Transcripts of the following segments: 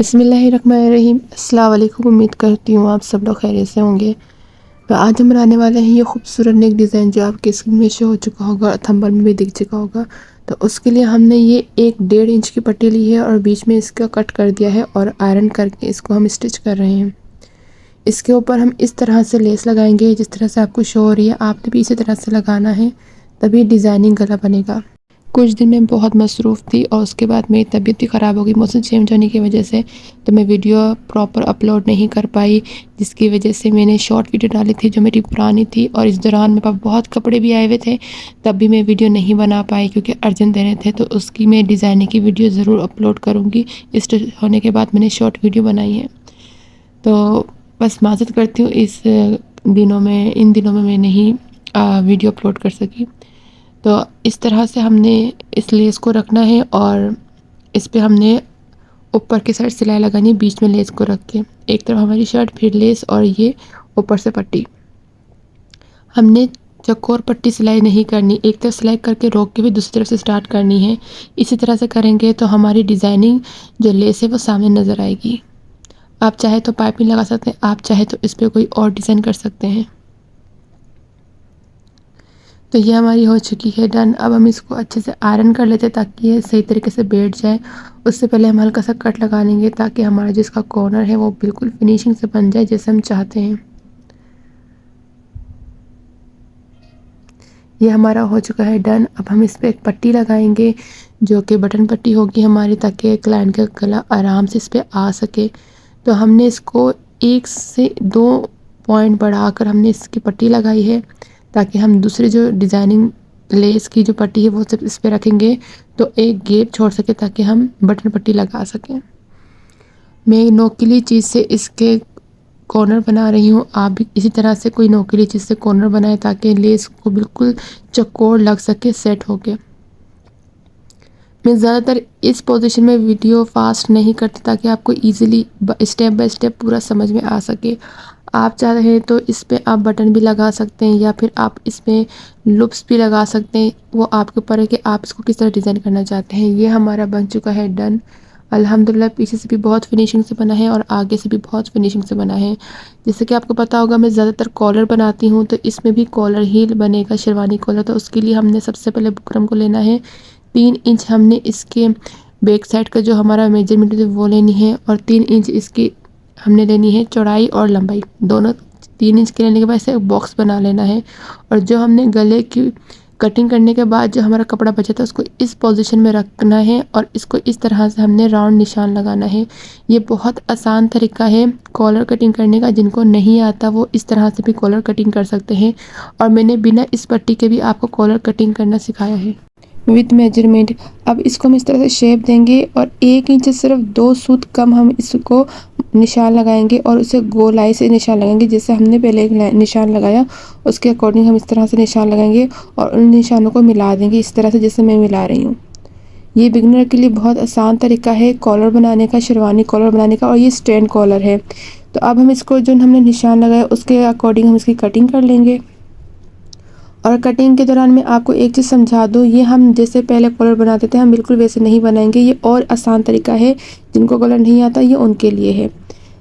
बिस्मिल्लाहिर्रहमानिर्रहीम। अस्सलाम वालेकुम। उम्मीद करती हूँ आप सब लोग खैरियत से होंगे। तो आज हम बनाने वाले हैं ये खूबसूरत नेक डिज़ाइन जो आपके स्क्रीन में शो हो चुका होगा, थंबनेल में भी दिख चुका होगा। तो उसके लिए हमने ये 1-1.5 इंच की पट्टी ली है और बीच में इसका कट कर दिया है और आयरन करके इसको हम स्टिच कर रहे हैं। इसके ऊपर हम इस तरह से लेस लगाएंगे जिस तरह से आपको शो हो रही है, आपने भी इसी तरह से लगाना है, तभी डिज़ाइनिंग गला बनेगा। कुछ दिन मैं बहुत मसरूफ़ थी और उसके बाद मेरी तबीयत भी ख़राब हो गई मौसम चेंज होने की वजह से, तो मैं वीडियो प्रॉपर अपलोड नहीं कर पाई, जिसकी वजह से मैंने शॉर्ट वीडियो डाली थी जो मेरी पुरानी थी। और इस दौरान मेरे पास बहुत कपड़े भी आए हुए थे, तब भी मैं वीडियो नहीं बना पाई क्योंकि अर्जेंट देने थे। तो उसकी मैं डिज़ाइनिंग की वीडियो ज़रूर अपलोड करूँगी। इस होने के बाद मैंने शॉर्ट वीडियो बनाई है। तो बस माज़रत करती हूँ, इन दिनों में मैं नहीं वीडियो अपलोड कर सकी। तो इस तरह से हमने इस लेस को रखना है और इस पे हमने ऊपर की साइड सिलाई लगानी है, बीच में लेस को रख के। एक तरफ हमारी शर्ट, फिर लेस और ये ऊपर से पट्टी। हमने चौकोर पट्टी सिलाई नहीं करनी, एक तरफ सिलाई करके रोक के भी दूसरी तरफ से स्टार्ट करनी है। इसी तरह से करेंगे तो हमारी डिज़ाइनिंग जो लेस है वो सामने नज़र आएगी। आप चाहे तो पाइपिंग लगा सकते हैं, आप चाहे तो इस पर कोई और डिज़ाइन कर सकते हैं। तो ये हमारी हो चुकी है डन। अब हम इसको अच्छे से आयरन कर लेते हैं ताकि ये सही तरीके से बैठ जाए। उससे पहले हम हल्का सा कट लगा लेंगे ताकि हमारा जो इसका कॉर्नर है वो बिल्कुल फिनिशिंग से बन जाए जैसे हम चाहते हैं। ये हमारा हो चुका है डन। अब हम इस पर एक पट्टी लगाएंगे जो कि बटन पट्टी होगी हमारी, ताकि क्लाइंट का गला आराम से इस पर आ सके। तो हमने इसको 1 से 2 पॉइंट बढ़ाकर हमने इसकी पट्टी लगाई है ताकि हम दूसरे जो डिज़ाइनिंग लेस की जो पट्टी है वो सिर्फ इस पर रखेंगे तो एक गैप छोड़ सके ताकि हम बटन पट्टी लगा सकें। मैं नोकीली चीज़ से इसके कॉर्नर बना रही हूँ, आप भी इसी तरह से कोई नोकीली चीज़ से कॉर्नर बनाएं ताकि लेस को बिल्कुल चौकोर लग सके, सेट होके। मैं ज़्यादातर इस पोजीशन में वीडियो फास्ट नहीं करती ताकि आपको इजीली स्टेप बाय स्टेप पूरा समझ में आ सके। आप चाहें तो इस पे आप बटन भी लगा सकते हैं या फिर आप इसमें लूप्स भी लगा सकते हैं, वो आपके ऊपर है कि आप इसको किस तरह डिज़ाइन करना चाहते हैं। ये हमारा बन चुका है डन। अल्हम्दुलिल्लाह पीछे से भी बहुत फिनिशिंग से बना है और आगे से भी बहुत फिनिशिंग से बना है। जैसे कि आपको पता होगा मैं ज़्यादातर कॉलर बनाती हूँ, तो इसमें भी कॉलर ही बनेगा, शेरवानी कॉलर। तो उसके लिए हमने सबसे पहले बुकरम को लेना है। 3 इंच हमने इसके बैक साइड का जो हमारा मेजरमेंट है वो लेनी है और 3 इंच इसकी हमने लेनी है चौड़ाई और लंबाई दोनों। 3 इंच के लेने के बाद इसे एक बॉक्स बना लेना है और जो हमने गले की कटिंग करने के बाद जो हमारा कपड़ा बचा था उसको इस पोजीशन में रखना है और इसको इस तरह से हमने राउंड निशान लगाना है। ये बहुत आसान तरीका है कॉलर कटिंग करने का, जिनको नहीं आता वो इस तरह से भी कॉलर कटिंग कर सकते हैं। और मैंने बिना इस पट्टी के भी आपको कॉलर कटिंग करना सिखाया है विथ मेजरमेंट। अब इसको हम इस तरह से शेप देंगे और 1 इंच से सिर्फ 2 सूत कम हम इसको निशान लगाएंगे और उसे गोलाई से निशान लगाएंगे। जैसे हमने पहले एक निशान लगाया उसके अकॉर्डिंग हम इस तरह से निशान लगाएंगे और उन निशानों को मिला देंगे इस तरह से जैसे मैं मिला रही हूँ। ये बिगनर के लिए बहुत आसान तरीका है कॉलर बनाने का, शेरवानी कॉलर बनाने का, और ये स्टैंड कॉलर है। तो अब हम इसको जो हमने निशान लगाया उसके अकॉर्डिंग हम इसकी कटिंग कर लेंगे। और कटिंग के दौरान मैं आपको एक चीज़ समझा दूँ, ये हम जैसे पहले कॉलर बनाते थे हम बिल्कुल वैसे नहीं बनाएंगे। ये और आसान तरीका है, जिनको कॉलर नहीं आता ये उनके लिए है।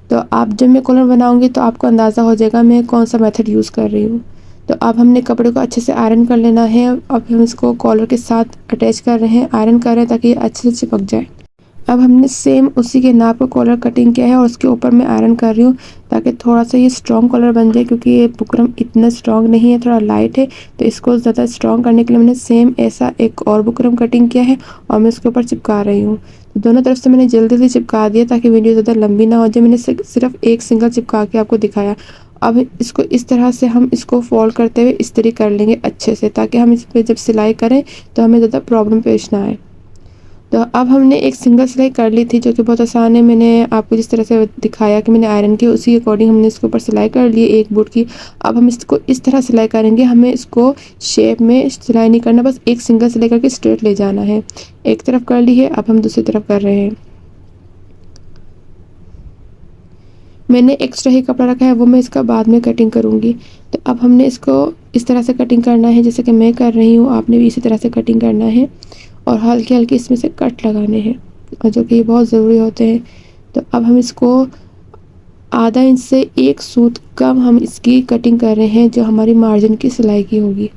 तो आप जब मैं कॉलर बनाऊंगी तो आपको अंदाज़ा हो जाएगा मैं कौन सा मेथड यूज़ कर रही हूँ। तो अब हमने कपड़े को अच्छे से आयरन कर लेना है। अब हम इसको कॉलर के साथ अटैच कर रहे हैं, आयरन कर रहे हैं ताकि ये अच्छे से चिपक जाए। अब हमने सेम उसी के नाप का कॉलर कटिंग किया है और उसके ऊपर मैं आयरन कर रही हूँ ताकि थोड़ा सा ये स्ट्रॉन्ग कॉलर बन जाए, क्योंकि ये बुकरम इतना स्ट्रॉन्ग नहीं है, थोड़ा लाइट है। तो इसको ज़्यादा स्ट्रॉन्ग करने के लिए मैंने सेम ऐसा एक और बुकरम कटिंग किया है और मैं इसके ऊपर चिपका रही हूँ। तो दोनों तरफ से मैंने जल्दी जल्दी चिपका दिया ताकि वीडियो ज़्यादा लंबी ना हो जाए। मैंने सिर्फ एक सिंगल चिपका के आपको दिखाया। अब इसको इस तरह से हम इसको फोल्ड करते हुए इस्त्री कर लेंगे अच्छे से, ताकि हम इस पर जब सिलाई करें तो हमें ज़्यादा प्रॉब्लम पेश ना आए। तो अब हमने एक सिंगल सिलाई कर ली थी जो कि बहुत आसान है। मैंने आपको जिस तरह से दिखाया कि मैंने आयरन की उसी अकॉर्डिंग हमने इसके ऊपर सिलाई कर ली एक बूट की। अब हम इसको इस तरह सिलाई करेंगे, हमें इसको शेप में सिलाई नहीं करना, बस एक सिंगल सिलाई करके स्ट्रेट ले जाना है। एक तरफ कर ली है, अब हम दूसरी तरफ कर रहे हैं। मैंने एक्स्ट्रा ही कपड़ा रखा है वो मैं इसका बाद में कटिंग करूँगी। तो अब हमने इसको इस तरह से कटिंग करना है जैसे कि मैं कर रही हूँ, आपने भी इसी तरह से कटिंग करना है और हल्के हल्के इसमें से कट लगाने हैं, और जो कि बहुत ज़रूरी होते हैं तो अब हम इसको आधा इंच से 1 सूत कम हम इसकी कटिंग कर रहे हैं, जो हमारी मार्जिन की सिलाई की होगी।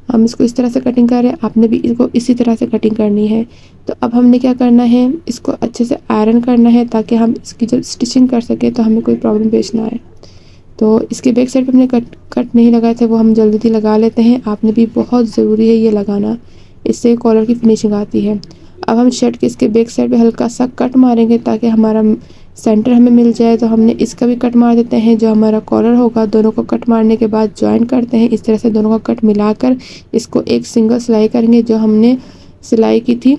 हम इसको इस तरह से कटिंग कर रहे हैं, आपने भी इसको इसी तरह से कटिंग करनी है। तो अब हमने क्या करना है, इसको अच्छे से आयरन करना है ताकि हम इसकी जब स्टिचिंग कर सकें तो हमें कोई प्रॉब्लम पेश ना आए। तो इसके बैक साइड पे हमने कट नहीं लगाए थे, वो हम जल्दी लगा लेते हैं। आपने भी बहुत ज़रूरी है ये लगाना, इससे कॉलर की फिनिशिंग आती है। अब हम शर्ट के इसके बैक साइड पे हल्का सा कट मारेंगे ताकि हमारा सेंटर हमें मिल जाए। तो हमने इसका भी कट मार देते हैं, जो हमारा कॉलर होगा दोनों को कट मारने के बाद जॉइन करते हैं। इस तरह से दोनों का कट मिलाकर इसको एक सिंगल सिलाई करेंगे। जो हमने सिलाई की थी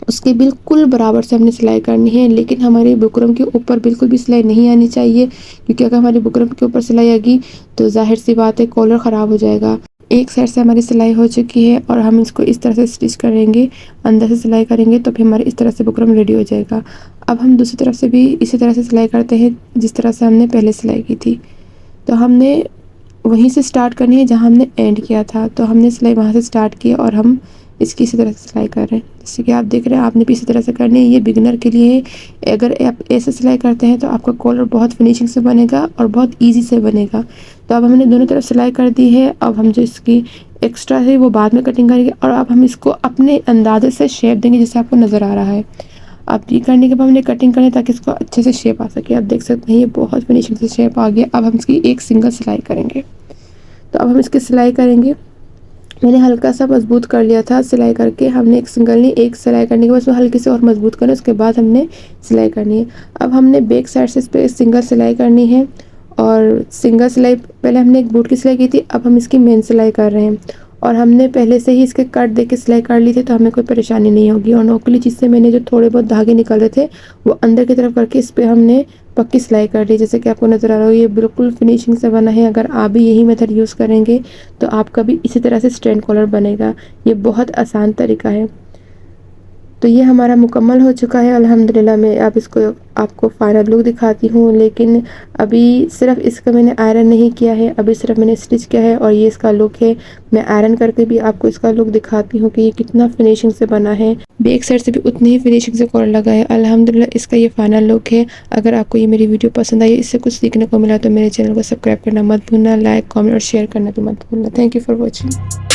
उसके बिल्कुल बराबर से हमने सिलाई करनी है, लेकिन हमारे बुकरम के ऊपर बिल्कुल भी सिलाई नहीं आनी चाहिए, क्योंकि अगर हमारे बुकरम के ऊपर सिलाई आएगी तो जाहिर सी बात है कॉलर ख़राब हो जाएगा। एक साइड से हमारी सिलाई हो चुकी है और हम इसको इस तरह से स्टिच करेंगे, अंदर से सिलाई करेंगे तो फिर हमारे इस तरह से बुकरम रेडी हो जाएगा। अब हम दूसरी तरफ से भी इसी तरह से सिलाई करते हैं जिस तरह से हमने पहले सिलाई की थी। तो हमने वहीं से स्टार्ट करनी है जहाँ हमने एंड किया था। तो हमने सिलाई वहाँ से स्टार्ट की और हम इसकी इसी तरह से सिलाई कर रहे हैं, जैसे कि आप देख रहे हैं। आपने भी इसी तरह से करनी है, ये बिगिनर के लिए है। अगर आप ऐसे सिलाई करते हैं तो आपका कॉलर बहुत फिनिशिंग से बनेगा और बहुत ईजी से बनेगा। तो अब हमने दोनों तरफ सिलाई कर दी है। अब हम जो इसकी एक्स्ट्रा है वो बाद में कटिंग करेंगे और अब हम इसको अपने अंदाजे से शेप देंगे जैसे आपको नज़र आ रहा है। अब ये करने के बाद हमने कटिंग करनी है ताकि इसको अच्छे से शेप आ सके। आप देख सकते हैं ये बहुत फिनिशिंग से शेप आ गया। अब हम इसकी एक सिंगल सिलाई करेंगे। तो अब हम इसकी सिलाई करेंगे। मैंने हल्का सा मजबूत कर लिया था सिलाई करके, हमने एक सिंगल नहीं एक सिलाई करने के बाद उसमें हल्के से और मजबूत करना, उसके बाद हमने सिलाई करनी है। अब हमने बैक साइड से इस पर सिंगल सिलाई करनी है और सिंगल सिलाई पहले हमने एक बूट की सिलाई की थी, अब हम इसकी मेन सिलाई कर रहे हैं। और हमने पहले से ही इसके कट दे के सिलाई कर ली थी तो हमें कोई परेशानी नहीं होगी। और नोकली जिससे मैंने जो थोड़े बहुत धागे निकल रहे थे वो अंदर की तरफ करके इस पर हमने पक्की सिलाई कर ली, जैसे कि आपको नज़र आ रहा हो। ये बिल्कुल फिनिशिंग से बना है। अगर आप भी यही मेथड यूज़ करेंगे तो आपका भी इसी तरह से स्ट्रेंट कॉलर बनेगा। ये बहुत आसान तरीका है। तो ये हमारा मुकम्मल हो चुका है अल्हम्दुलिल्लाह। मैं अब इसको आपको फाइनल लुक दिखाती हूँ, लेकिन अभी सिर्फ इसका मैंने आयरन नहीं किया है, अभी सिर्फ मैंने स्टिच किया है और ये इसका लुक है। मैं आयरन करके भी आपको इसका लुक दिखाती हूँ कि ये कितना फिनिशिंग से बना है। बैक साइड से भी उतनी ही फिनिशिंग से कॉलर लगा है। अल्हम्दुलिल्लाह इसका ये फाइनल लुक है। अगर आपको ये मेरी वीडियो पसंद आई, इससे कुछ सीखने को मिला तो मेरे चैनल को सब्सक्राइब करना मत भूलना, लाइक कमेंट और शेयर करना भी मत भूलना। Thank you for watching.